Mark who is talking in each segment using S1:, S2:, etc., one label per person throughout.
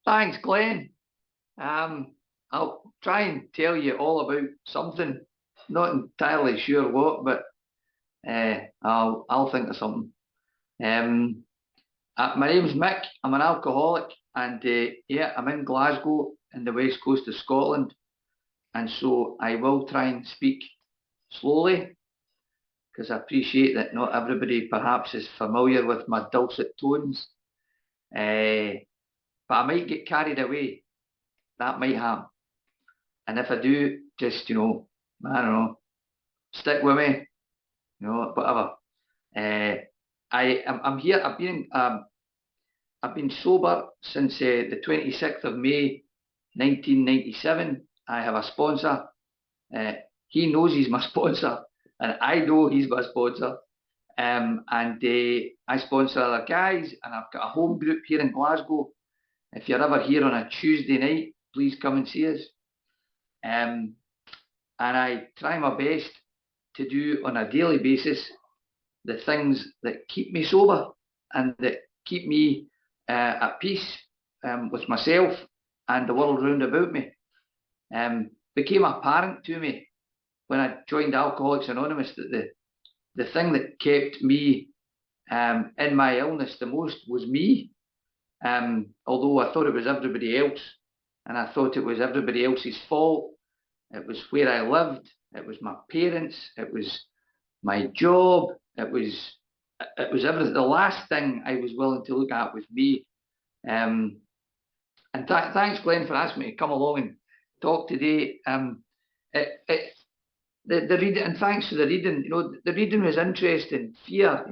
S1: Thanks, Glenn. I'll try and tell you all about something. Not entirely sure what, but I'll think of something. My name's Mick. I'm an alcoholic, and yeah, I'm in Glasgow in the west coast of Scotland, and so I will try and speak slowly because I appreciate that not everybody perhaps is familiar with my dulcet tones. But I might get carried away. That might happen. And if I do, just, I don't know, stick with me, whatever. I'm here. I've been sober since the 26th of May, 1997. I have a sponsor. He knows he's my sponsor, and I know he's my sponsor. And I sponsor other guys, and I've got a home group here in Glasgow. If you're ever here on a Tuesday night, please come and see us. And I try my best to do on a daily basis the things that keep me sober and that keep me at peace with myself and the world round about me. Became apparent to me when I joined Alcoholics Anonymous that the thing that kept me in my illness the most was me. Although I thought it was everybody else, and I thought it was everybody else's fault. It was where I lived, it was my parents, it was my job, it was everything. The last thing I was willing to look at was me. And thanks, Glenn, for asking me to come along and talk today. The reading, and thanks for the reading. The reading was interesting. Fear,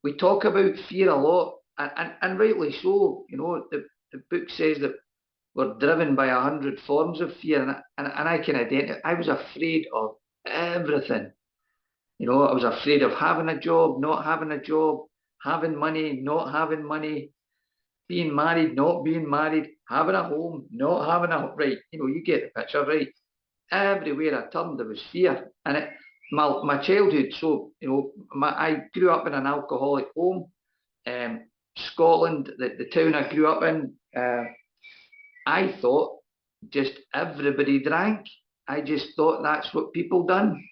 S1: we talk about fear a lot, and rightly so. The book says that we're driven by 100 forms of fear, and I can identify. I was afraid of everything. I was afraid of having a job, not having a job, having money, not having money, being married, not being married, having a home, not having a right. You get the picture, right? Everywhere I turned, there was fear, and my childhood. So I grew up in an alcoholic home. Scotland, the town I grew up in. I thought just everybody drank. I just thought that's what people done.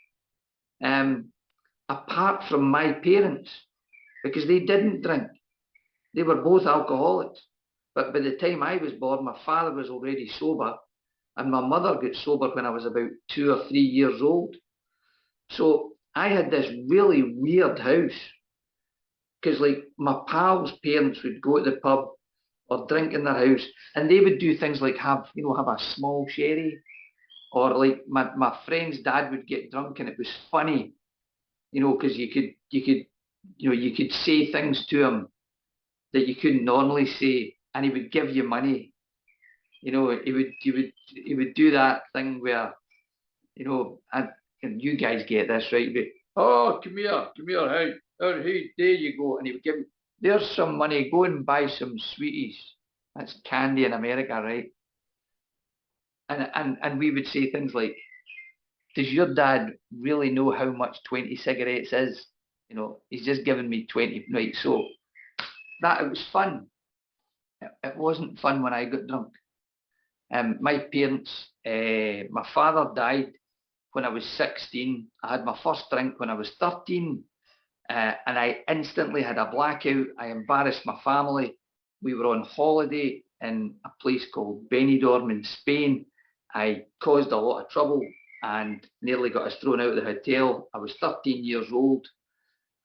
S1: Apart from my parents, because they didn't drink. They were both alcoholics. But by the time I was born, my father was already sober, and my mother got sober when I was about 2 or 3 years old. So I had this really weird house, because like my pals' parents would go to the pub or drink in their house, and they would do things like have a small sherry, or like my friend's dad would get drunk, and it was funny, because you could say things to him that you couldn't normally say, and he would give you money. He would do that thing where, and you guys get this, right? Oh, come here, hey, there you go, and he would give me, there's some money, go and buy some sweeties. That's candy in America, right? And we would say things like, does your dad really know how much 20 cigarettes is? He's just given me 20, right? So that, it was fun. It wasn't fun when I got drunk. My parents, my father died when I was 16. I had my first drink when I was 13. And I instantly had a blackout. I embarrassed my family. We were on holiday in a place called Benidorm in Spain. I caused a lot of trouble and nearly got us thrown out of the hotel. I was 13 years old,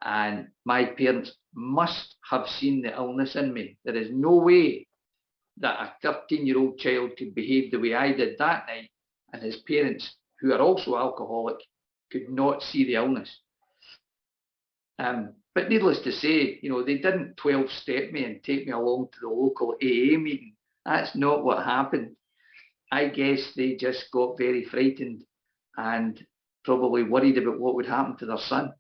S1: and my parents must have seen the illness in me. There is no way that a 13-year-old child could behave the way I did that night, and his parents, who are also alcoholic, could not see the illness. But needless to say, they didn't 12-step me and take me along to the local AA meeting. That's not what happened. I guess they just got very frightened and probably worried about what would happen to their son,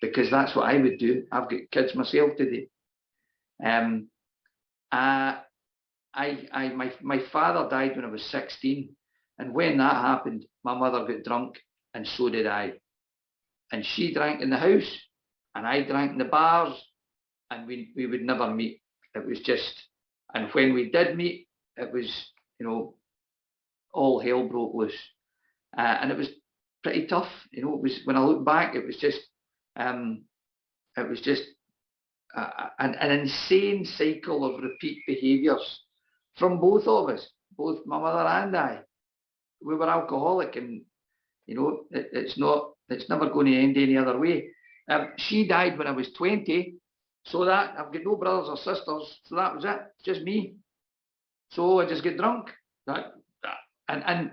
S1: because that's what I would do. I've got kids myself today. My father died when I was 16, and when that happened, my mother got drunk, and so did I. And she drank in the house, and I drank in the bars, and we would never meet. it was just, and when we did meet, it was, you know, all hell broke loose. And it was pretty tough. You know, it was, when I look back, it was just an insane cycle of repeat behaviours from both of us, both my mother and I. We were alcoholic, and you know, it's never going to end any other way. She died when I was 20, so that I've got no brothers or sisters, so that was it, just me. So I just get drunk. And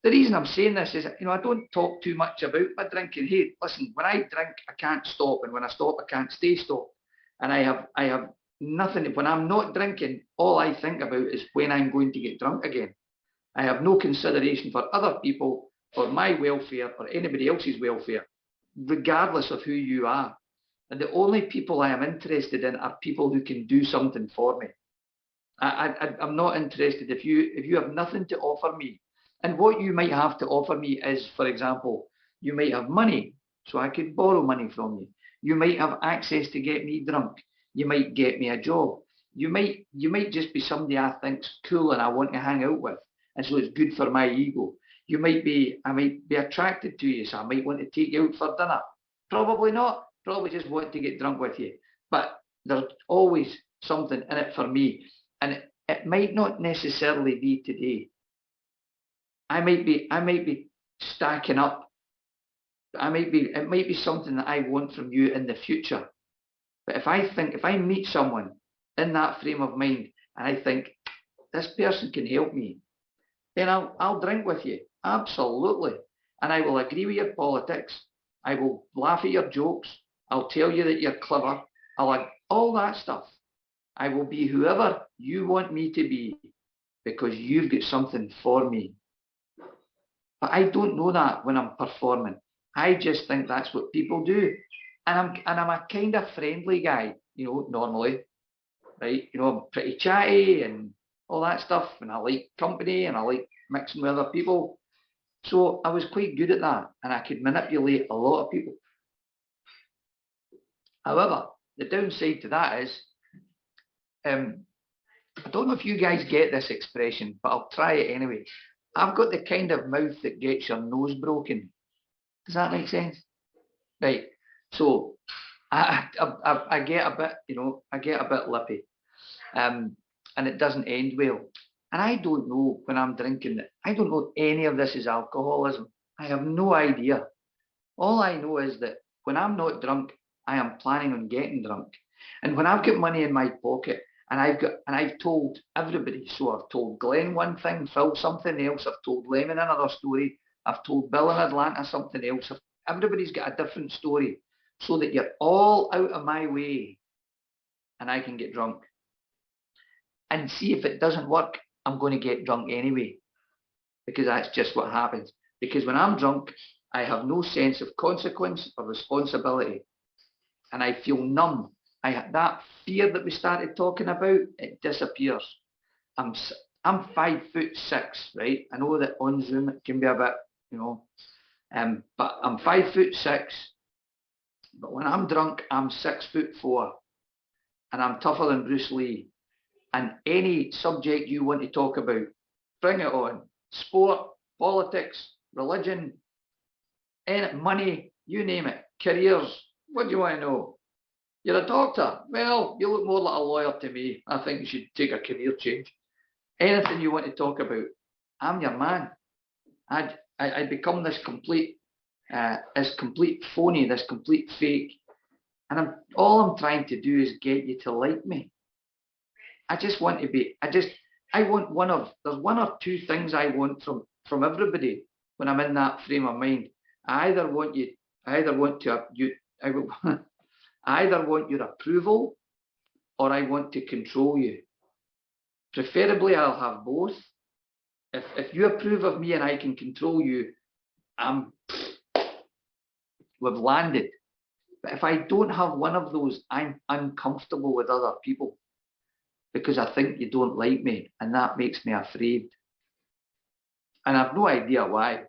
S1: the reason I'm saying this is, you know, I don't talk too much about my drinking. Hey, listen, when I drink, I can't stop, and when I stop, I can't stay stopped. And I have nothing. When I'm not drinking, all I think about is when I'm going to get drunk again. I have no consideration for other people, for my welfare, or anybody else's welfare, regardless of who you are. And the only people I am interested in are people who can do something for me. I'm not interested if you have nothing to offer me. And what you might have to offer me is, for example, you might have money, so I could borrow money from you. You might have access to get me drunk. You might get me a job. You might just be somebody I think's cool and I want to hang out with, and so it's good for my ego. I might be attracted to you, so I might want to take you out for dinner. Probably not. Probably just want to get drunk with you. But there's always something in it for me, and it might not necessarily be today. I might be stacking up. It might be something that I want from you in the future. But if I meet someone in that frame of mind and I think this person can help me, then I'll drink with you. Absolutely. And I will agree with your politics. I will laugh at your jokes. I'll tell you that you're clever. I'll like all that stuff. I will be whoever you want me to be because you've got something for me. But I don't know that when I'm performing. I just think that's what people do. And I'm a kind of friendly guy, you know, normally. Right? You know, I'm pretty chatty and all that stuff, and I like company and I like mixing with other people. So I was quite good at that, and I could manipulate a lot of people. However, the downside to that is, I don't know if you guys get this expression, but I'll try it anyway. I've got the kind of mouth that gets your nose broken. Does that make sense? Right. So I get a bit, you know, I get a bit lippy, and it doesn't end well. And I don't know when I'm drinking. I don't know any of this is alcoholism. I have no idea. All I know is that when I'm not drunk, I am planning on getting drunk. And when I've got money in my pocket, and I've told everybody, so I've told Glenn one thing, Phil something else, I've told Lemon another story, I've told Bill in Atlanta something else. Everybody's got a different story, so that you're all out of my way, and I can get drunk. And see, if it doesn't work, I'm going to get drunk anyway, because that's just what happens. Because when I'm drunk, I have no sense of consequence or responsibility, and I feel numb. That fear that we started talking about, it disappears. I'm 5'6", right? I know that on Zoom it can be a bit, you know, but I'm 5'6". But when I'm drunk, I'm 6'4", and I'm tougher than Bruce Lee. And any subject you want to talk about, bring it on. Sport, politics, religion, money, you name it. Careers, what do you want to know? You're a doctor. Well, you look more like a lawyer to me. I think you should take a career change. Anything you want to talk about, I'm your man. I'd become this complete phony, this complete fake. And all I'm trying to do is get you to like me. I just want to be, I want there's one or two things I want from everybody when I'm in that frame of mind. I either want your approval, or I want to control you. Preferably, I'll have both. If you approve of me and I can control you, we've landed. But if I don't have one of those, I'm uncomfortable with other people, because I think you don't like me, and that makes me afraid. And I've no idea why.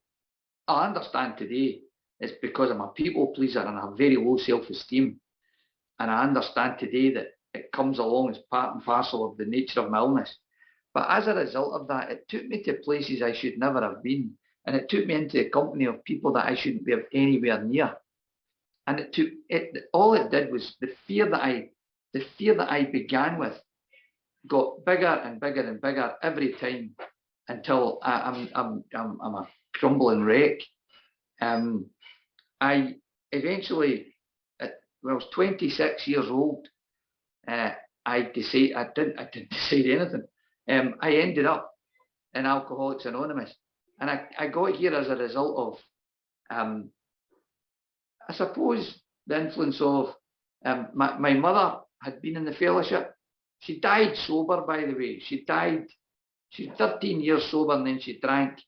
S1: I understand today it's because I'm a people pleaser and I have very low self-esteem. And I understand today that it comes along as part and parcel of the nature of my illness. But as a result of that, it took me to places I should never have been. And it took me into the company of people that I shouldn't be anywhere near. And all it did was the fear that I began with got bigger and bigger and bigger every time until I'm a crumbling wreck. I eventually, when I was 26 years old, I didn't decide anything. I ended up in Alcoholics Anonymous, and I got here as a result of, I suppose, the influence of my mother had been in the fellowship. She died sober, by the way. She was 13 years sober, and then she drank,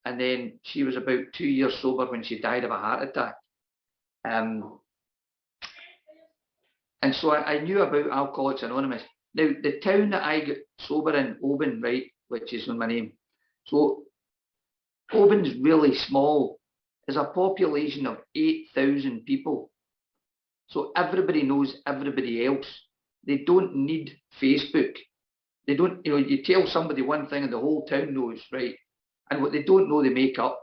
S1: and then she was about 2 years sober when she died of a heart attack. And so I knew about Alcoholics Anonymous. Now, the town that I got sober in, Oban, right, which is my name. So Oban's really small. There's a population of 8,000 people. So everybody knows everybody else. They don't need Facebook. They don't, you tell somebody one thing and the whole town knows, right? And what they don't know, they make up,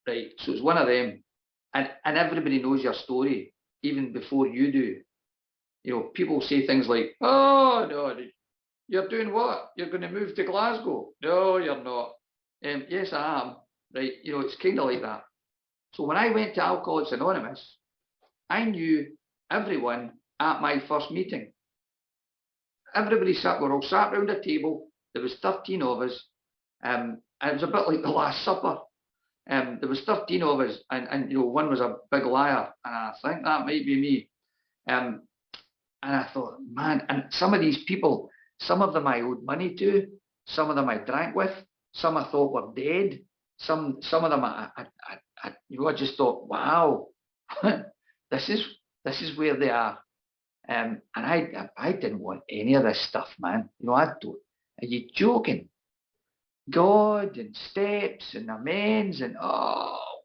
S1: right? So it's one of them. And everybody knows your story, even before you do. People say things like, oh, no, you're doing what? You're going to move to Glasgow? No, you're not. Yes, I am. Right? It's kind of like that. So when I went to Alcoholics Anonymous, I knew everyone at my first meeting. Everybody we're all sat around a table. There was 13 of us. And it was a bit like the Last Supper. There was 13 of us, and one was a big liar, and I think that might be me. And I thought, man, and some of these people, some of them I owed money to, some of them I drank with, some I thought were dead, some of them I just thought, wow, this is where they are. And I didn't want any of this stuff, man. Are you joking? God and steps and amends and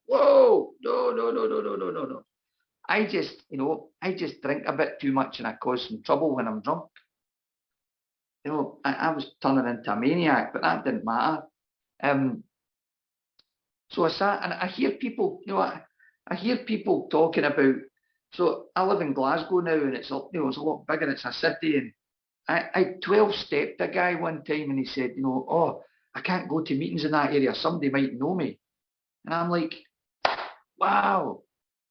S1: whoa, no. I just drink a bit too much and I cause some trouble when I'm drunk. I was turning into a maniac, but that didn't matter. So I sat and I hear people, I hear people talking about. So I live in Glasgow now, and it's a lot bigger. It's a city, and I 12-stepped a guy one time, and he said, oh, I can't go to meetings in that area. Somebody might know me, and I'm like, wow.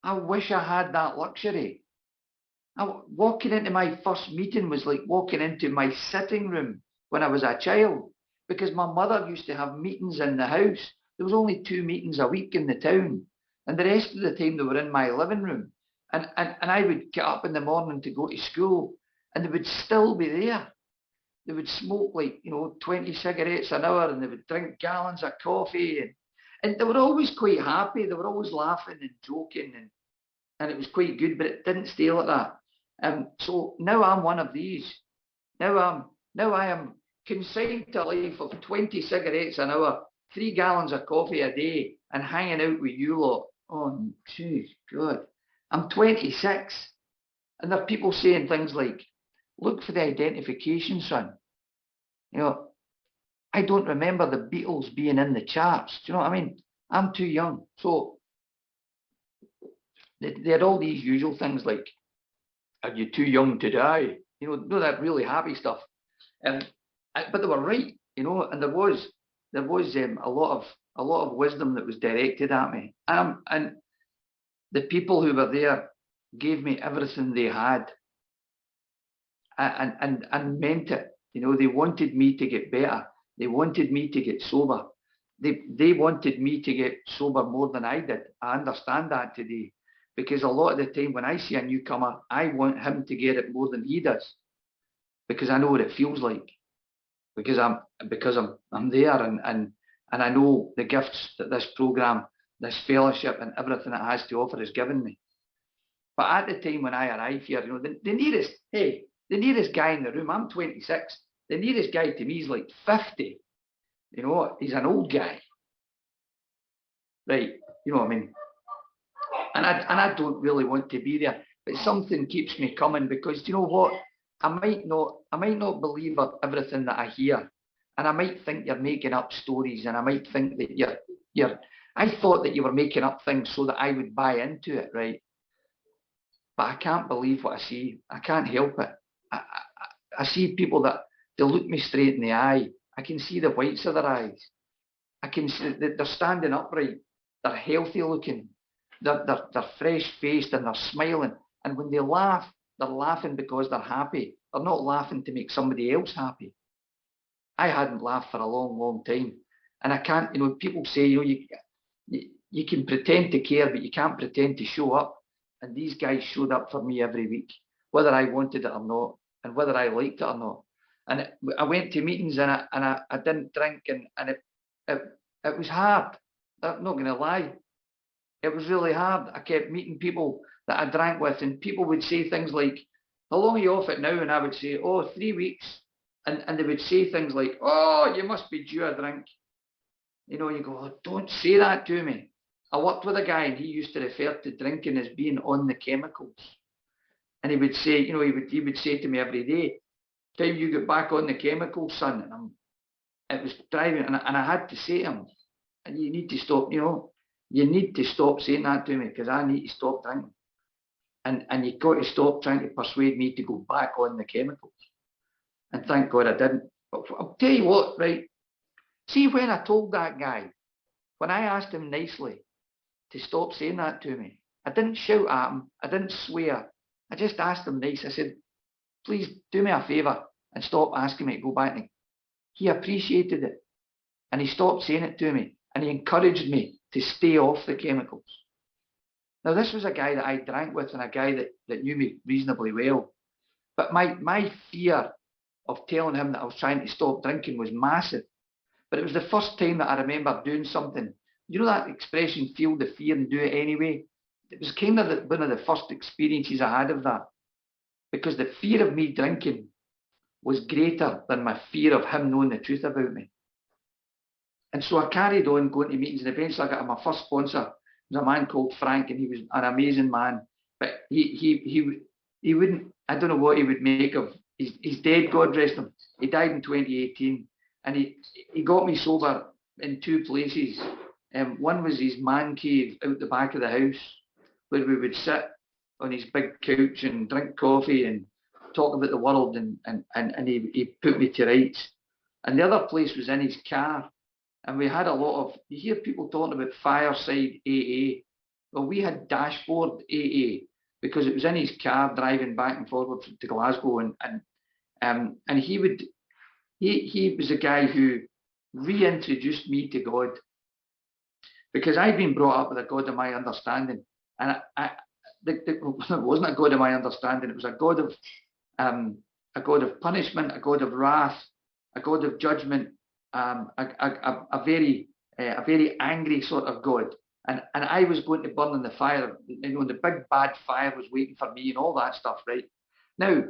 S1: I wish I had that luxury. Walking into my first meeting was like walking into my sitting room when I was a child, because my mother used to have meetings in the house. There was only 2 meetings a week in the town, and the rest of the time they were in my living room. And I would get up in the morning to go to school, and they would still be there. They would smoke 20 cigarettes an hour, and they would drink gallons of coffee, and they were always quite happy. They were always laughing and joking, and it was quite good, but it didn't stay like that. So now I'm one of these. Now I am consigned to a life of 20 cigarettes an hour, 3 gallons of coffee a day, and hanging out with you lot. Oh, jeez, God. I'm 26, and there are people saying things like, look for the identification, son. I don't remember the Beatles being in the charts. Do you know what I mean? I'm too young. So they had all these usual things like, are you too young to die? That really happy stuff. But they were right, and there was a lot of wisdom that was directed at me. And the people who were there gave me everything they had, and meant it. They wanted me to get better. They wanted me to get sober. They wanted me to get sober more than I did. I understand that today, because a lot of the time when I see a newcomer, I want him to get it more than he does, because I know what it feels like, because I'm there, and I know the gifts that this program, this fellowship, and everything it has to offer has given me. But at the time when I arrive here, the nearest guy in the room, I'm 26. The nearest guy to me is like 50. He's an old guy, right? You know what I mean? And I don't really want to be there, but something keeps me coming, because you know what? I might not believe everything that I hear, and I might think you're making up stories, and I might think that I thought that you were making up things so that I would buy into it, right? But I can't believe what I see. I can't help it. I see people that they look me straight in the eye. I can see the whites of their eyes. I can see that they're standing upright. They're healthy looking. They're fresh faced and they're smiling. And when they laugh, they're laughing because they're happy. They're not laughing to make somebody else happy. I hadn't laughed for a long, long time. And I can't, people say, you can pretend to care, but you can't pretend to show up. And these guys showed up for me every week, whether I wanted it or not, and whether I liked it or not. And I went to meetings and I didn't drink, and it was hard. I'm not going to lie. It was really hard. I kept meeting people that I drank with, and people would say things like, "How long are you off it now?" And I would say, "Oh, 3 weeks." And they would say things like, "Oh, you must be due a drink." You go, "Oh, don't say that to me." I worked with a guy and he used to refer to drinking as being on the chemicals. And he would say, he would say to me every day, "Time you get back on the chemicals, son." And it was driving, and I had to say to him, "And you need to stop, you need to stop saying that to me because I need to stop drinking. And you've got to stop trying to persuade me to go back on the chemicals." And thank God I didn't. But I'll tell you what, right? See, when I told that guy, when I asked him nicely to stop saying that to me, I didn't shout at him, I didn't swear. I just asked him nice. I said, "Please do me a favour and stop asking me to go back." And he appreciated it. And he stopped saying it to me. And he encouraged me to stay off the chemicals. Now, this was a guy that I drank with and a guy that knew me reasonably well. But my fear of telling him that I was trying to stop drinking was massive. But it was the first time that I remember doing something. You know that expression, feel the fear and do it anyway? It was kind of one of the first experiences I had of that. Because the fear of me drinking was greater than my fear of him knowing the truth about me. And so I carried on going to meetings, and eventually I got my first sponsor. It was a man called Frank, and he was an amazing man. But he wouldn't, I don't know what he would make of, he's dead, God rest him. He died in 2018, and he got me sober in two places. One was his man cave out the back of the house, where we would sit on his big couch and drink coffee and talk about the world, and he put me to rights. And the other place was in his car. And we had a lot of, you hear people talking about fireside AA. Well, we had dashboard AA because it was in his car driving back and forward to Glasgow. And he was a guy who reintroduced me to God because I'd been brought up with a God of my understanding. And it wasn't a God of my understanding. It was a God of punishment, a God of wrath, a God of judgment. A very angry sort of God, and I was going to burn in the fire. The big bad fire was waiting for me and all that stuff, right? Now,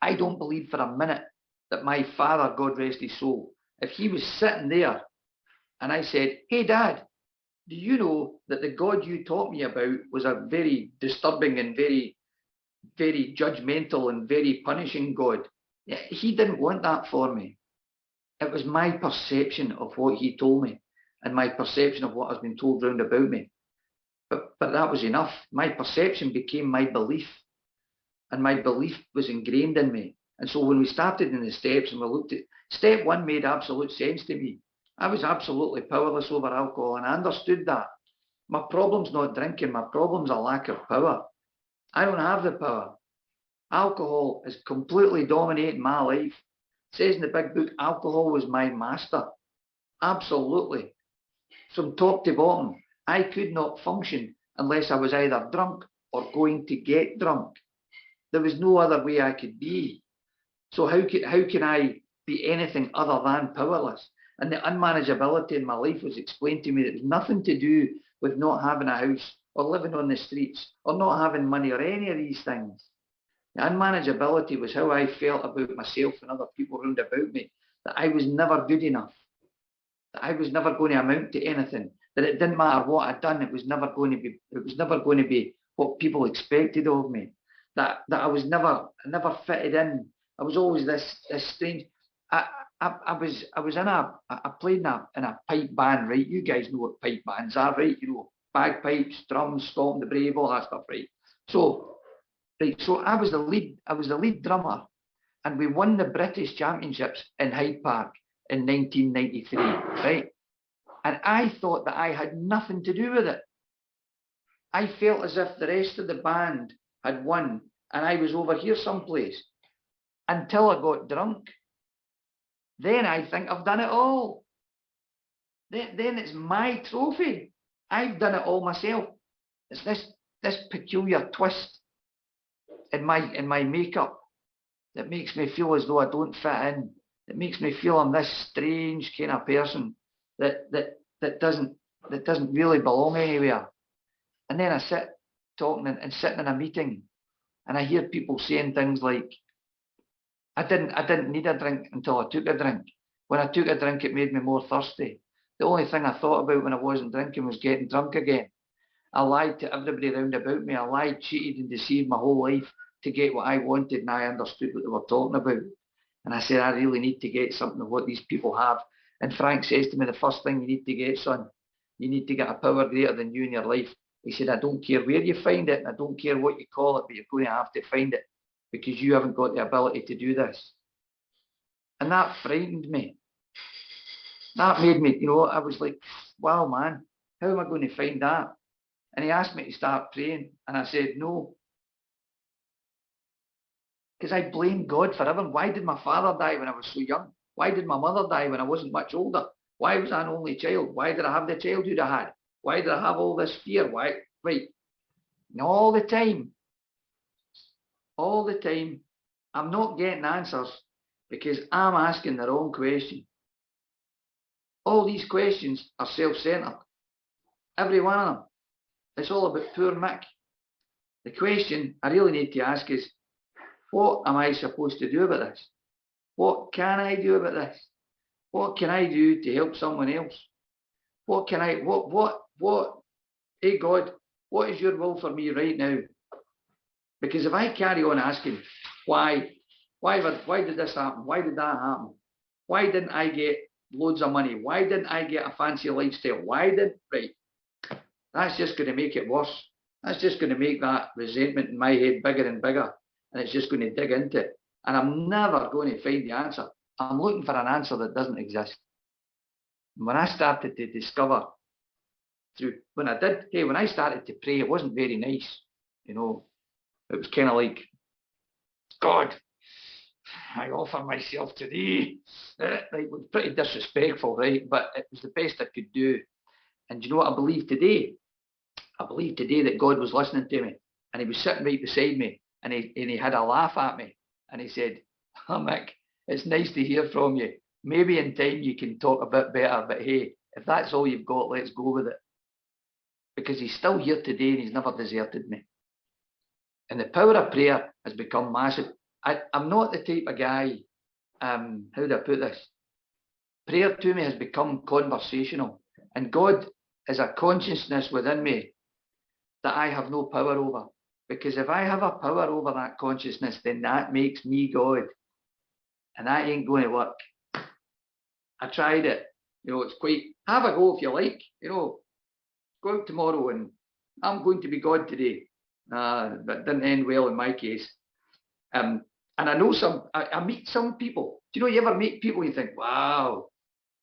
S1: I don't believe for a minute that my father, God rest his soul, if he was sitting there and I said, "Hey, Dad, do you know that the God you taught me about was a very disturbing and very, very judgmental and very punishing God?" He didn't want that for me. It was my perception of what he told me and my perception of what has been told round about me. But that was enough. My perception became my belief, and my belief was ingrained in me. And so when we started in the steps and we looked at step one, made absolute sense to me. I was absolutely powerless over alcohol, and I understood that. My problem's not drinking, my problem's a lack of power. I don't have the power. Alcohol is completely dominating my life. It says in the big book, alcohol was my master. Absolutely. From top to bottom, I could not function unless I was either drunk or going to get drunk. There was no other way I could be. So how can I be anything other than powerless? And the unmanageability in my life was explained to me that it was nothing to do with not having a house or living on the streets or not having money or any of these things. The unmanageability was how I felt about myself and other people around about me, that I was never good enough, that I was never going to amount to anything, that it didn't matter what I'd done, it was never going to be what people expected of me. that I was never fitted in. I was always this strange. I I was in I played in a pipe band, right? You guys know what pipe bands are, right? You know, bagpipes, drums, Storm the Brave, all that stuff, right? So so I was the lead drummer, and we won the British Championships in Hyde Park in 1993, right? And I thought that I had nothing to do with it. I felt as if the rest of the band had won and I was over here someplace until I got drunk. Then I think I've done it all. Then it's my trophy. I've done it all myself. It's this peculiar twist in my makeup that makes me feel as though I don't fit in. It makes me feel I'm this strange kind of person that doesn't really belong anywhere. And then I sit talking and sitting in a meeting, and I hear people saying things like, I didn't need a drink until I took a drink. When I took a drink, it made me more thirsty. The only thing I thought about when I wasn't drinking was getting drunk again. I lied to everybody round about me. I lied, cheated, and deceived my whole life to get what I wanted, and I understood what they were talking about. And I said, I really need to get something of what these people have. And Frank says to me, the first thing you need to get, son, you need to get a power greater than you in your life. He said, I don't care where you find it, and I don't care what you call it, but you're going to have to find it because you haven't got the ability to do this. And that frightened me. That made me, I was like, wow, man, how am I going to find that? And he asked me to start praying, and I said no. Because I blamed God for everything. Why did my father die when I was so young? Why did my mother die when I wasn't much older? Why was I an only child? Why did I have the childhood I had? Why did I have all this fear? Why? Right. And all the time, I'm not getting answers because I'm asking the wrong question. All these questions are self-centered. Every one of them. It's all about poor Mick. The question I really need to ask is, what am I supposed to do about this? What can I do about this? What can I do to help someone else? Hey God, what is your will for me right now? Because if I carry on asking, why did this happen? Why did that happen? Why didn't I get loads of money? Why didn't I get a fancy lifestyle? Right? That's just going to make it worse. That's just going to make that resentment in my head bigger and bigger. And it's just going to dig into it. And I'm never going to find the answer. I'm looking for an answer that doesn't exist. And when I started to discover when I started to pray, it wasn't very nice. It was kind of like, God, I offer myself to thee. It was pretty disrespectful, right? But it was the best I could do. And you know what I believe today? I believe today that God was listening to me, and he was sitting right beside me, and he had a laugh at me, and he said, oh, Mick, it's nice to hear from you. Maybe in time you can talk a bit better, but hey, if that's all you've got, let's go with it. Because he's still here today and he's never deserted me. And the power of prayer has become massive. I'm not the type of guy, how do I put this? Prayer to me has become conversational. And God is a consciousness within me that I have no power over. Because if I have a power over that consciousness, then that makes me God. And that ain't going to work. I tried it. It's quite, have a go if you like. Go out tomorrow and I'm going to be God today. That didn't end well in my case. And I know I meet some people. Do you ever meet people you think, wow,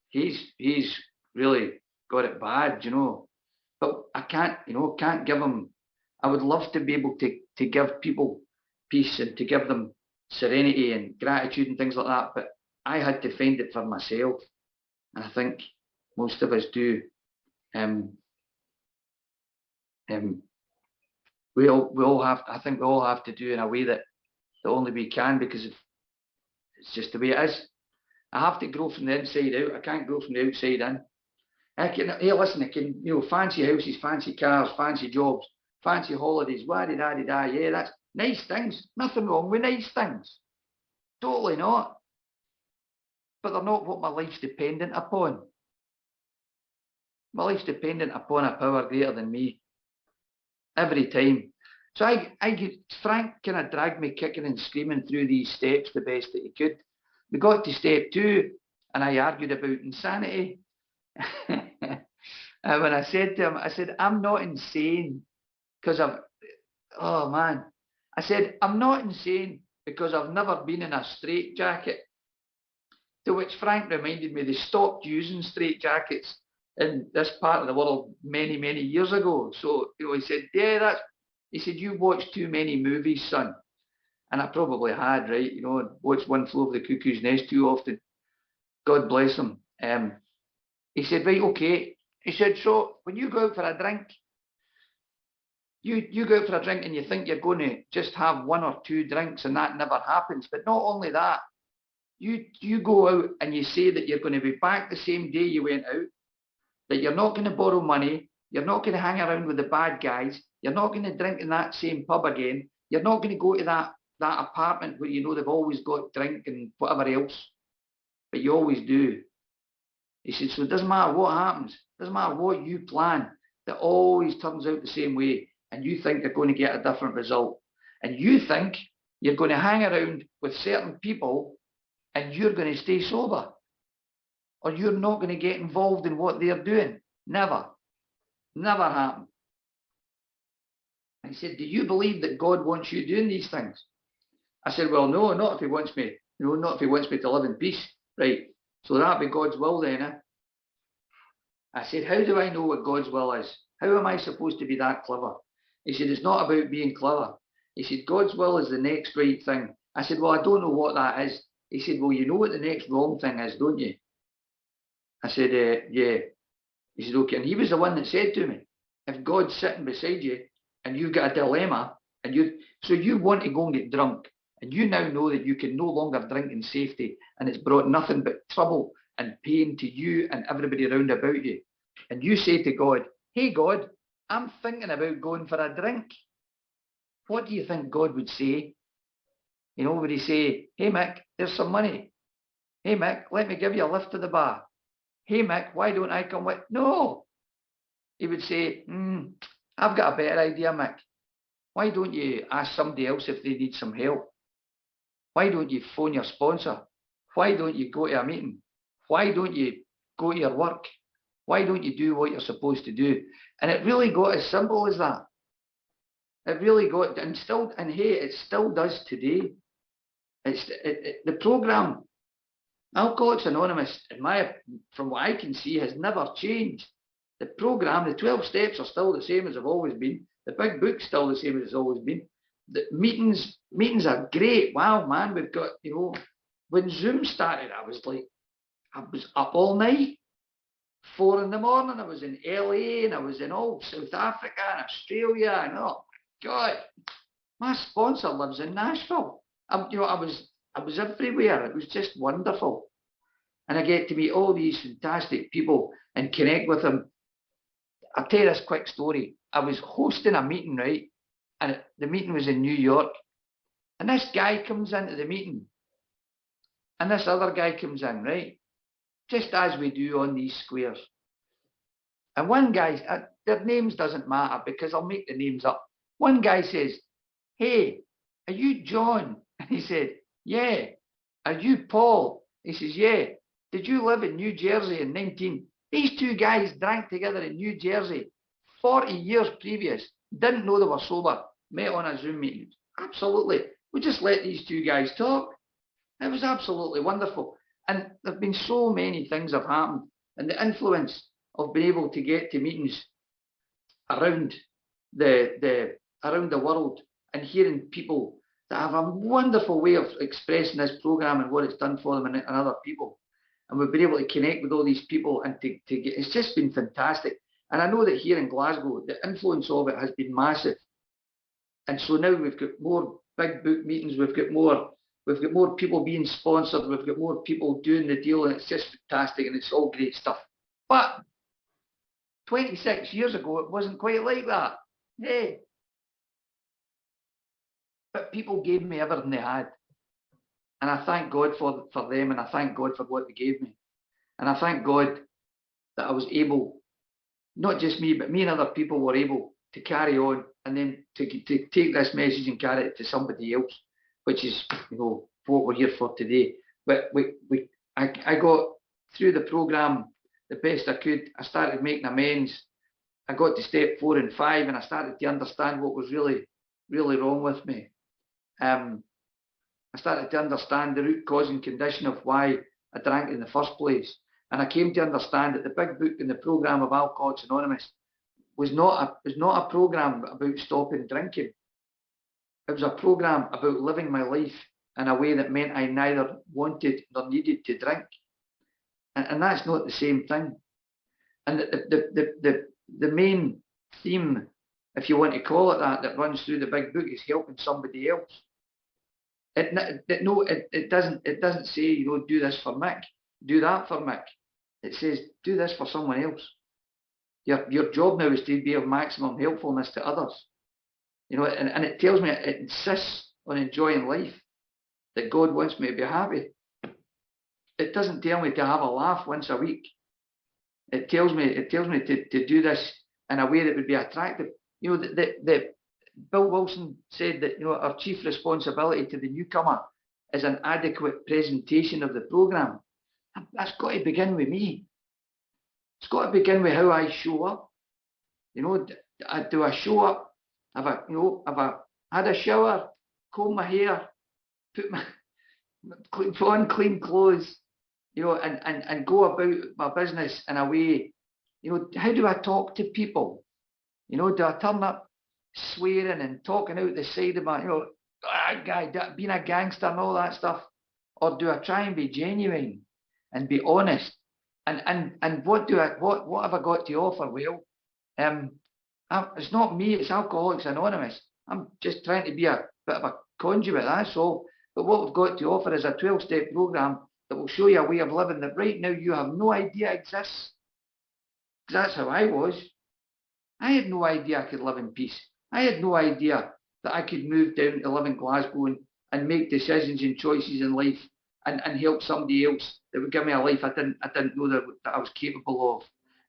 S1: he's really got it bad, But I can't give them. I would love to be able to give people peace and to give them serenity and gratitude and things like that. But I had to find it for myself. And I think most of us do. We all have. I think we all have to do in a way that only we can, because it's just the way it is. I have to grow from the inside out. I can't grow from the outside in. I can fancy houses, fancy cars, fancy jobs, fancy holidays, wah-de-da-de-da. Yeah, that's nice things. Nothing wrong with nice things. Totally not. But they're not what my life's dependent upon. My life's dependent upon a power greater than me. Every time. So Frank kind of dragged me kicking and screaming through these steps the best that he could. We got to step 2, and I argued about insanity. And when I said to him, I said, I'm not insane because oh man. I said, I'm not insane because I've never been in a straitjacket. To which Frank reminded me they stopped using straitjackets in this part of the world many, many years ago. So he said, yeah, he said, you watched too many movies, son. And I probably had, right? Watched One Flew Over the Cuckoo's Nest too often. God bless him. He said, right, okay. He said, so when you go out for a drink, you go out for a drink and you think you're going to just have 1 or 2 drinks and that never happens. But not only that, you go out and you say that you're going to be back the same day you went out, that you're not going to borrow money, you're not going to hang around with the bad guys, you're not going to drink in that same pub again, you're not going to go to that apartment where they've always got drink and whatever else, but you always do. He said, so it doesn't matter what happens, it doesn't matter what you plan, that always turns out the same way, and you think you're going to get a different result. And you think you're going to hang around with certain people and you're going to stay sober, or you're not going to get involved in what they're doing. Never happened. I said, do you believe that God wants you doing these things? I said, well, no, not if he wants me, not if he wants me to live in peace. Right, so that'd be God's will then, eh? I said, how do I know what God's will is? How am I supposed to be that clever? He said, it's not about being clever. He said, God's will is the next right thing. I said, well, I don't know what that is. He said, well, you know what the next wrong thing is, don't you? I said, yeah. He said, okay. And he was the one that said to me, if God's sitting beside you and you've got a dilemma, and you want to go and get drunk, and you now know that you can no longer drink in safety, and it's brought nothing but trouble and pain to you and everybody around about you. And you say to God, hey God, I'm thinking about going for a drink. What do you think God would say? Would he say, hey Mick, there's some money. Hey Mick, let me give you a lift to the bar. Hey Mick, why don't I come with? No. He would say, I've got a better idea, Mick. Why don't you ask somebody else if they need some help? Why don't you phone your sponsor? Why don't you go to a meeting? Why don't you go to your work? Why don't you do what you're supposed to do? And it really got as simple as that. It really got, and hey, it still does today. The program, Alcoholics Anonymous, from what I can see, has never changed. The program, the 12 steps are still the same as they've always been. The big book's still the same as it's always been. The meetings are great. Wow, man, we've got, when Zoom started, I was up all night, 4 in the morning. I was in LA and I was in all South Africa and Australia, and oh my God, my sponsor lives in Nashville. I was everywhere. It was just wonderful. And I get to meet all these fantastic people and connect with them. I'll tell you this quick story. I was hosting a meeting, right? And the meeting was in New York. And this guy comes into the meeting. And this other guy comes in, right? Just as we do on these squares. And one guy, their names doesn't matter because I'll make the names up. One guy says, hey, are you John? And he said, yeah. Are you Paul? He says, yeah. Did you live in New Jersey in 19? These two guys drank together in New Jersey 40 years previous. Didn't know they were sober. Met on a Zoom meeting. Absolutely. We just let these two guys talk. It was absolutely wonderful. And there have been so many things have happened. And the influence of being able to get to meetings around around the world and hearing people that have a wonderful way of expressing this program and what it's done for them and other people. And we've been able to connect with all these people and to get, it's just been fantastic. And I know that here in Glasgow, the influence of it has been massive. And so now we've got more big book meetings, we've got more people being sponsored, we've got more people doing the deal, and it's just fantastic and it's all great stuff. But 26 years ago, it wasn't quite like that. Hey. But people gave me everything they had. And I thank God for them, and I thank God for what they gave me. And I thank God that I was able, not just me, but me and other people were able to carry on, and then to take this message and carry it to somebody else, which is, you know, what we're here for today. But I got through the programme the best I could. I started making amends. I got to step 4 and 5, and I started to understand what was really, really wrong with me. I started to understand the root causing condition of why I drank in the first place. And I came to understand that the big book in the programme of Alcoholics Anonymous was not a programme about stopping drinking. It was a programme about living my life in a way that meant I neither wanted nor needed to drink. And that's not the same thing. And the main theme, if you want to call it that runs through the big book is helping somebody else. It doesn't say, you know, do this for Mick, do that for Mick. It says, do this for someone else. Your job now is to be of maximum helpfulness to others. You know, and it tells me, it insists on enjoying life, that God wants me to be happy. It doesn't tell me to have a laugh once a week. It tells me to do this in a way that would be attractive. You know, the Bill Wilson said that, you know, our chief responsibility to the newcomer is an adequate presentation of the programme. That's got to begin with me. It's got to begin with how I show up. You know, do I show up? Have I had a shower, comb my hair, put on clean clothes, you know, and go about my business in a way, you know, how do I talk to people? You know, do I turn up swearing and talking out the side of my, you know, being a gangster and all that stuff? Or do I try and be genuine and be honest? And what have I got to offer? Well, it's not me, it's Alcoholics Anonymous. I'm just trying to be a bit of a conduit, that's all. But what we've got to offer is a 12-step programme that will show you a way of living that right now you have no idea exists. Because that's how I was. I had no idea I could live in peace. I had no idea that I could move down to live in Glasgow and make decisions and choices in life and help somebody else that would give me a life I didn't know that I was capable of.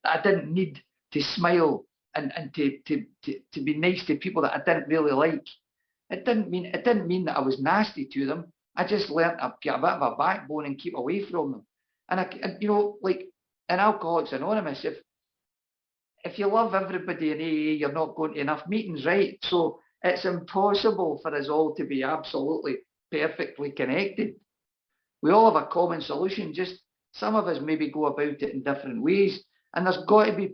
S1: That I didn't need to smile and to be nice to people that I didn't really like. It didn't mean that I was nasty to them. I just learned to get a bit of a backbone and keep away from them. And you know, like in Alcoholics Anonymous, if you love everybody in AA, you're not going to enough meetings, right? So it's impossible for us all to be absolutely perfectly connected. We all have a common solution, just some of us maybe go about it in different ways. And there'll be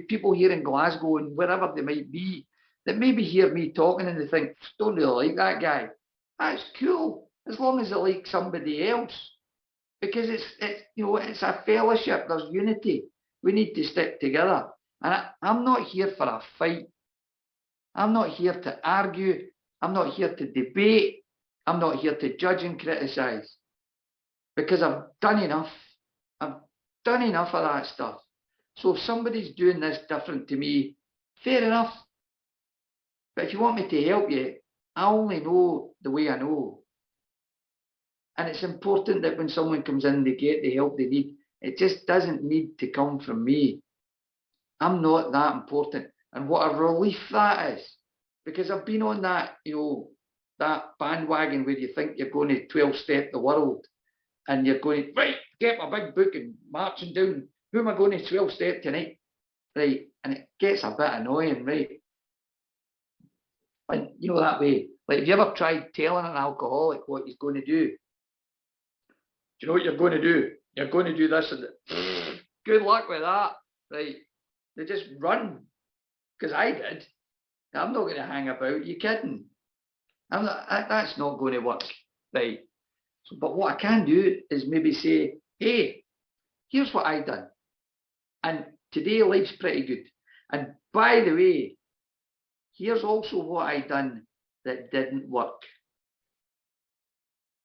S1: people here in Glasgow and wherever they might be that maybe hear me talking and they think, don't really like that guy. That's cool, as long as they like somebody else. Because it's you know, it's a fellowship, there's unity. We need to stick together. And I'm not here for a fight. I'm not here to argue. I'm not here to debate. I'm not here to judge and criticise. Because I've done enough. I've done enough of that stuff. So if somebody's doing this different to me, fair enough. But if you want me to help you, I only know the way I know. And it's important that when someone comes in, they get the help they need. It just doesn't need to come from me. I'm not that important. And what a relief that is. Because I've been on that, you know, that bandwagon where you think you're going to 12-step the world. And you're going to, right, get my big book and marching down. Who am I going to 12-step tonight? Right. And it gets a bit annoying, right? And you know that way. Like, have you ever tried telling an alcoholic what he's going to do? Do you know what you're going to do? You're going to do this and that. Good luck with that. Right. They just run. Because I did. I'm not going to hang about. You kidding? That's not going to work. Right. So, but what I can do is maybe say, hey, here's what I done. And today life's pretty good. And by the way, here's also what I done that didn't work.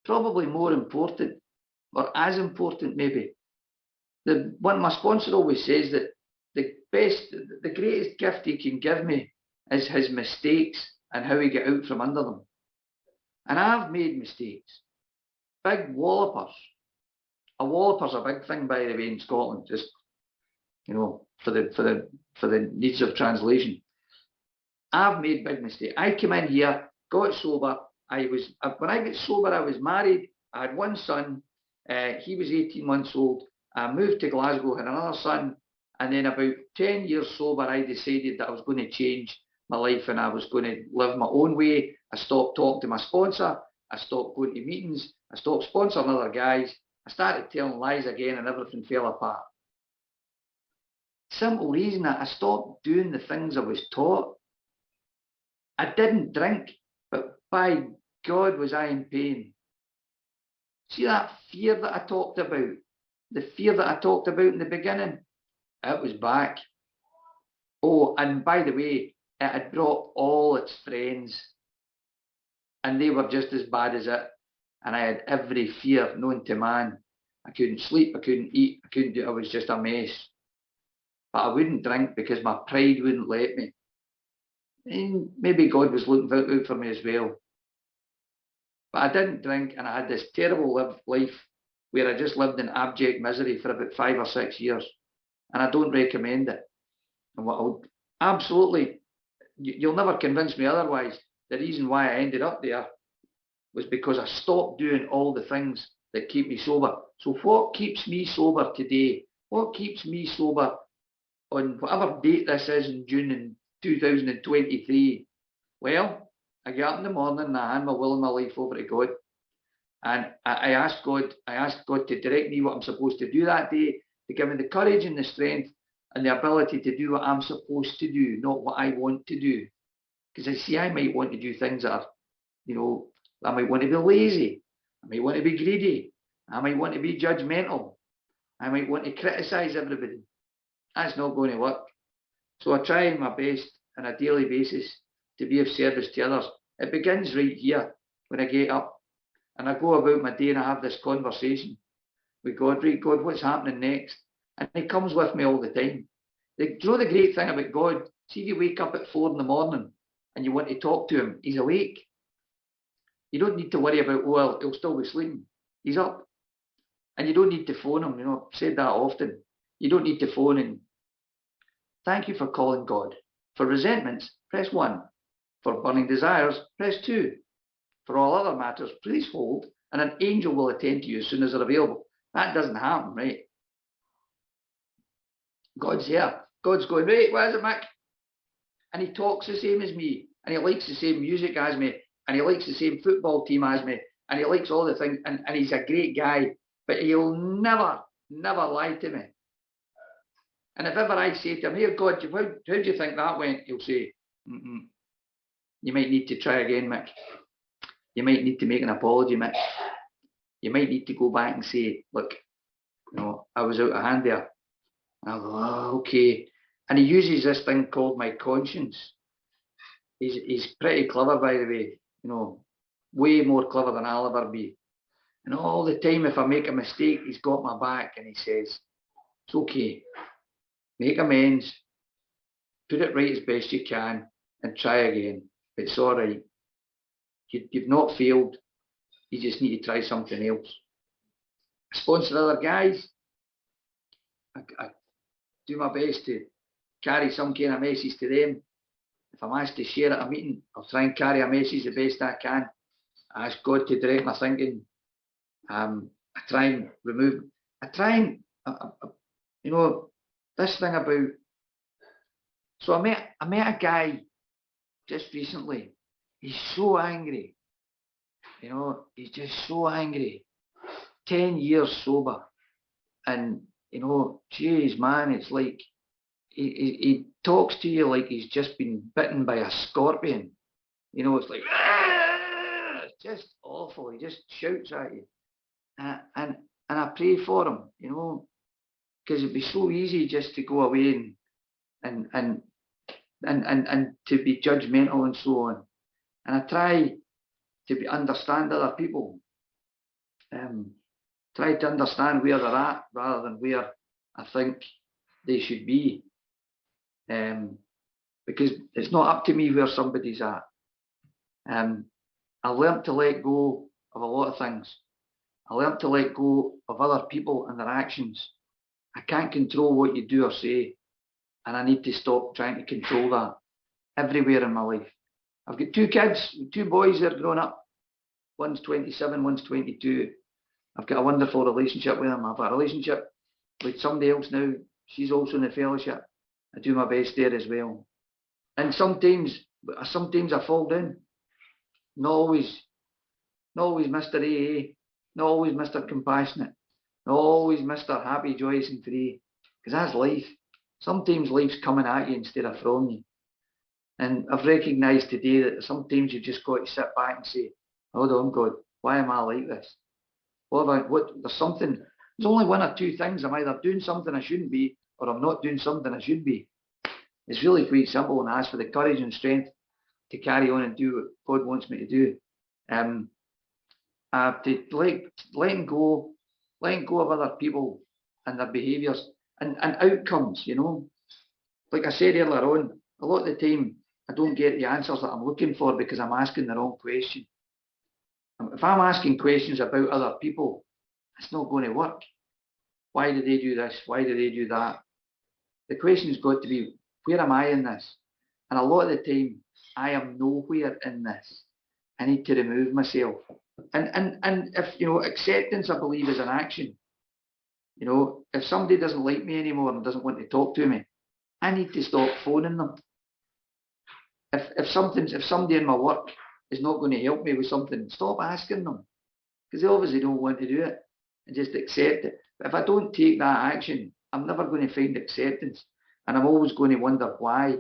S1: Probably more important, or as important maybe. My sponsor always says that the greatest gift he can give me is his mistakes and how he get out from under them. And I've made mistakes. Big wallopers. A walloper's a big thing, by the way, in Scotland, just, you know, for the needs of translation. I've made big mistakes. I came in here, got sober. When I got sober, I was married. I had one son. He was 18 months old. I moved to Glasgow, had another son. And then about 10 years sober, I decided that I was going to change my life and I was going to live my own way. I stopped talking to my sponsor. I stopped going to meetings. I stopped sponsoring other guys. I started telling lies again and everything fell apart. Simple reason that I stopped doing the things I was taught. I didn't drink, but by God was I in pain. See that fear that I talked about? The fear that I talked about in the beginning? It was back. Oh, and by the way, it had brought all its friends. And they were just as bad as it. And I had every fear known to man. I couldn't sleep, I couldn't eat, I was just a mess. But I wouldn't drink because my pride wouldn't let me. And maybe God was looking out for me as well. But I didn't drink and I had this terrible life where I just lived in abject misery for about 5 or 6 years. And I don't recommend it. And absolutely, you'll never convince me otherwise. The reason why I ended up there was because I stopped doing all the things that keep me sober. So what keeps me sober today? What keeps me sober on whatever date this is in June in 2023? Well, I get up in the morning and I hand my will and my life over to God. And I ask God to direct me what I'm supposed to do that day, to give me the courage and the strength and the ability to do what I'm supposed to do, not what I want to do. Because I might want to do things that are, I might want to be lazy. I might want to be greedy. I might want to be judgmental. I might want to criticise everybody. That's not going to work. So I try my best on a daily basis to be of service to others. It begins right here when I get up and I go about my day and I have this conversation with God. Right, God, what's happening next? And He comes with me all the time. The great thing about God, see if you wake up at 4 in the morning and you want to talk to Him, He's awake. You don't need to worry about, well, he'll still be sleeping. He's up. And you don't need to phone him. I've said that often. You don't need to phone him. Thank you for calling God. For resentments, press 1. For burning desires, press 2. For all other matters, please hold, and an angel will attend to you as soon as they're available. That doesn't happen, right? God's here. God's going, right, what is it, Mick? And He talks the same as me, and He likes the same music as me, and He likes the same football team as me, and He likes all the things, and He's a great guy, but He'll never lie to me. And if ever I say to Him, here, God, how do you think that went? He'll say, you might need to try again, Mick. You might need to make an apology, Mick. You might need to go back and say, look, I was out of hand there. And I'll go, oh, okay. And He uses this thing called my conscience. He's pretty clever, by the way, way more clever than I'll ever be. And all the time, if I make a mistake, He's got my back and He says, it's okay. Make amends, put it right as best you can, and try again. It's all right. You've not failed. You just need to try something else. I sponsor other guys. I do my best to carry some kind of message to them. If I'm asked to share at a meeting, I'll try and carry a message the best I can. I ask God to direct my thinking. I try and this thing about. So I met a guy just recently. He's so angry. He's just so angry. 10 years sober. And, geez, man, it's like he talks to you like he's just been bitten by a scorpion. It's like, it's just awful. He just shouts at you. And I pray for him, because it'd be so easy just to go away and to be judgmental and so on. And I try to understand other people. Try to understand where they're at rather than where I think they should be. Because it's not up to me where somebody's at. I learned to let go of a lot of things. I learned to let go of other people and their actions. I can't control what you do or say, and I need to stop trying to control that. everywhere in my life. I've got 2 kids, 2 boys that are grown up. One's 27, one's 22. I've got a wonderful relationship with them. I've got a relationship with somebody else now. She's also in the fellowship. I do my best there as well. And sometimes I fall down. Not always Mr. AA, not always Mr. Compassionate, not always Mr. Happy, Joyous and Free, because that's life. Sometimes life's coming at you instead of from you. And I've recognised today that sometimes you've just got to sit back and say, hold on, God, why am I like this? There's only 1 or 2 things. I'm either doing something I shouldn't be, or I'm not doing something I should be. It's really quite simple, and I ask for the courage and strength to carry on and do what God wants me to do. I have to letting go of other people and their behaviours and outcomes, you know. Like I said earlier on, a lot of the time I don't get the answers that I'm looking for because I'm asking the wrong question. If I'm asking questions about other people, it's not going to work. Why do they do this? Why do they do that? The question's got to be, where am I in this? And a lot of the time, I am nowhere in this. I need to remove myself. And if, you know, acceptance, I believe, is an action. You know, if somebody doesn't like me anymore and doesn't want to talk to me, I need to stop phoning them. If somebody in my work is not going to help me with something, stop asking them, because they obviously don't want to do it, and just accept it. But if I don't take that action, I'm never going to find acceptance, and I'm always going to wonder why,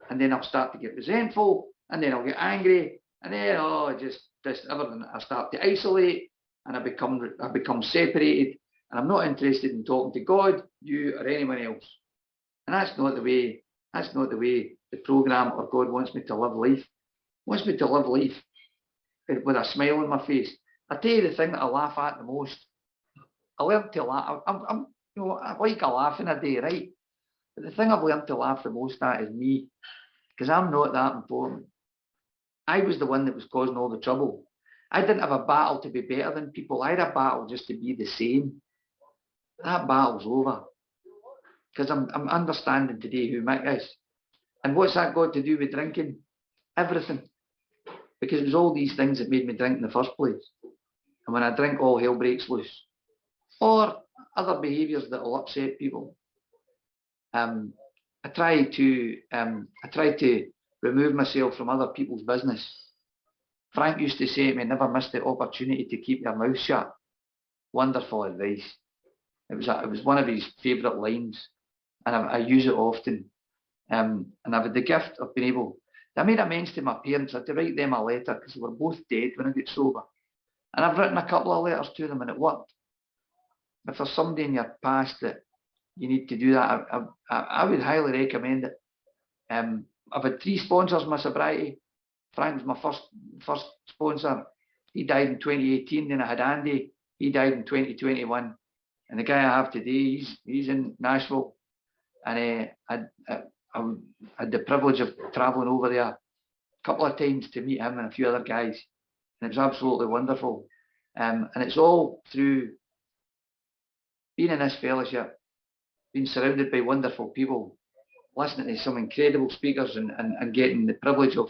S1: and then I'll start to get resentful, and then I'll get angry, and then everything. I start to isolate, and I become separated, and I'm not interested in talking to God, you, or anyone else. And that's not the way the programme or God wants me to live life. He wants me to live life with a smile on my face. I tell you the thing that I laugh at the most. I learned to laugh. I like a laugh in a day, right? But the thing I've learned to laugh the most at is me, because I'm not that important. I was the one that was causing all the trouble. I didn't have a battle to be better than people. I had a battle just to be the same. That battle's over. Because I'm understanding today who Mick is. And what's that got to do with drinking? Everything. Because it was all these things that made me drink in the first place. And when I drink, all hell breaks loose. Or other behaviours that will upset people. I try to remove myself from other people's business. Frank used to say to me, never miss the opportunity to keep your mouth shut. Wonderful advice. It was one of his favourite lines, and I use it often. And I've had the gift of being able. I made amends to my parents. I had to write them a letter because they were both dead when I got sober. And I've written a couple of letters to them, and it worked. If there's somebody in your past that you need to do that, I would highly recommend it. I've had 3 sponsors in my sobriety. Frank was my first sponsor. He died in 2018. Then I had Andy. He died in 2021. And the guy I have today, he's in Nashville. And I had the privilege of travelling over there a couple of times to meet him and a few other guys. And it was absolutely wonderful. And it's all through being in this fellowship, being surrounded by wonderful people, listening to some incredible speakers and getting the privilege of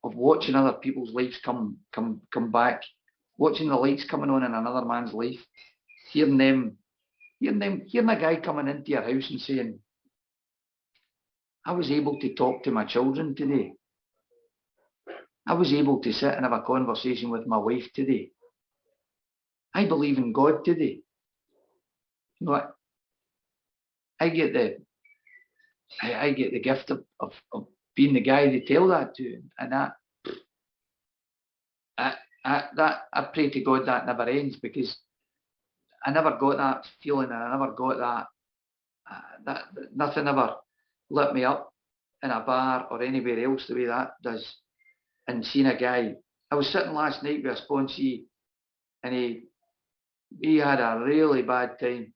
S1: watching other people's lives come back, watching the lights coming on in another man's life, hearing a guy coming into your house and saying, I was able to talk to my children today. I was able to sit and have a conversation with my wife today. I believe in God today. You know what? I get the gift of being the guy to tell that to, and I pray to God that never ends, because I never got that feeling, and I never got that nothing ever lit me up in a bar or anywhere else the way that does. And seeing a guy, I was sitting last night with a sponsee, and he had a really bad time,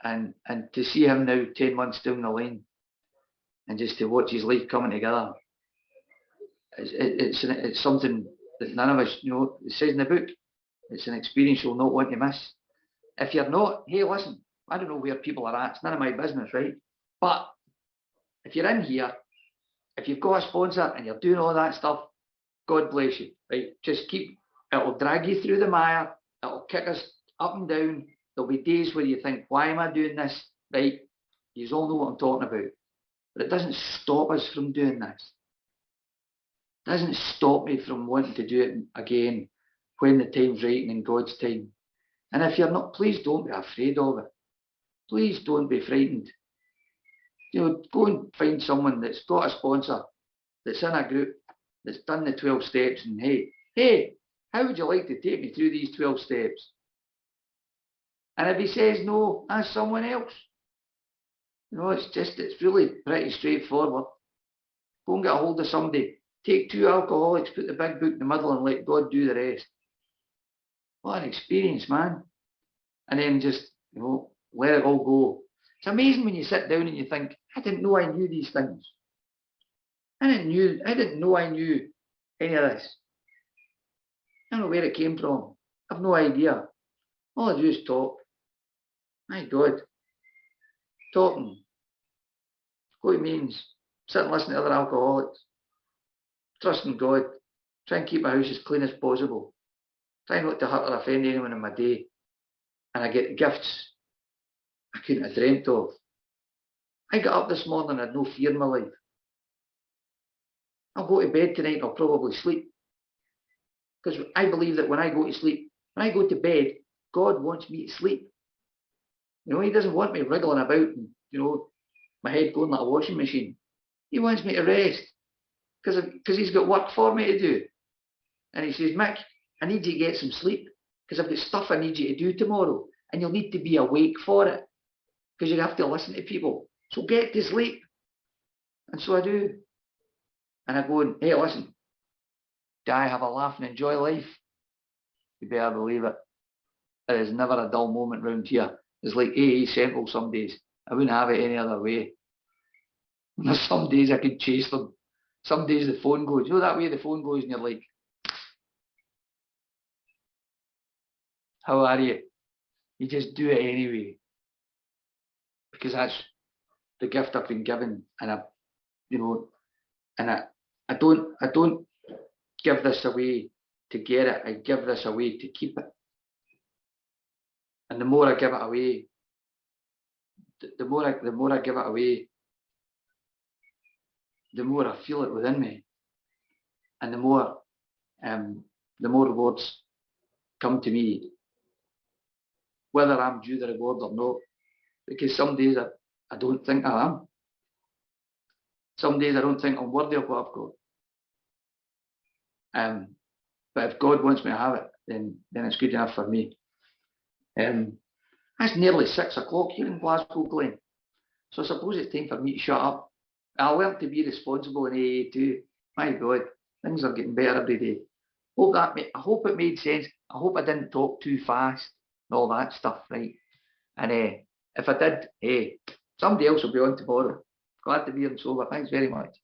S1: and to see him now 10 months down the line, and just to watch his life coming together, it's something that none of us, you know, it says in the book, it's an experience you'll not want to miss. If you're not, hey, listen, I don't know where people are at, it's none of my business, right? But if you're in here if you've got a sponsor and you're doing all that stuff, God bless you, right? Just keep, it'll drag you through the mire, it'll kick us up and down. There'll be days where you think, why am I doing this, right? You all know what I'm talking about. But it doesn't stop us from doing this. It doesn't stop me from wanting to do it again when the time's right and in God's time. And if you're not, please don't be afraid of it. Please don't be frightened. You know, go and find someone that's got a sponsor, that's in a group, that's done the 12 steps, and hey, how would you like to take me through these 12 steps? And if he says no, ask someone else. You know, it's really pretty straightforward. Go and get a hold of somebody. Take 2 alcoholics, put the big book in the middle and let God do the rest. What an experience, man. And then just, you know, let it all go. It's amazing when you sit down and you think, I didn't know I knew these things. I didn't know I knew any of this. I don't know where it came from. I've no idea. All I do is talk. My God. Talking. What it means, sit and listen to other alcoholics. Trust in God. Try and keep my house as clean as possible. Try not to hurt or offend anyone in my day. And I get gifts I couldn't have dreamt of. I got up this morning and had no fear in my life. I'll go to bed tonight and I'll probably sleep. Because I believe that when I go to sleep, when I go to bed, God wants me to sleep. You know, he doesn't want me wriggling about and, you know, my head going like a washing machine. He wants me to rest. Because he's got work for me to do. And he says, Mick, I need you to get some sleep. Because I've got stuff I need you to do tomorrow. And you'll need to be awake for it. Because you have to listen to people. So get to sleep. And so I do. And I go and, hey, listen, do I have a laugh and enjoy life? You better believe it. There is never a dull moment round here. It's like AA Central some days. I wouldn't have it any other way. There's some days I could chase them. Some days the phone goes, you know that way the phone goes and you're like, how are you? You just do it anyway. Because that's the gift I've been given. And I don't give this away to get it. I give this away to keep it. And the more I give it away, the more I give it away, the more I feel it within me. And the more rewards come to me, whether I'm due the reward or not. Because some days I don't think I am. Some days I don't think I'm worthy of what I've got. But if God wants me to have it, then it's good enough for me. That's nearly 6 o'clock here in Glasgow, Glen. So I suppose it's time for me to shut up. I learned to be responsible in AA too. My God, things are getting better every day. I hope it made sense. I hope I didn't talk too fast and all that stuff, right? And if I did, hey, somebody else will be on tomorrow. Glad to be on sober. Thanks very much.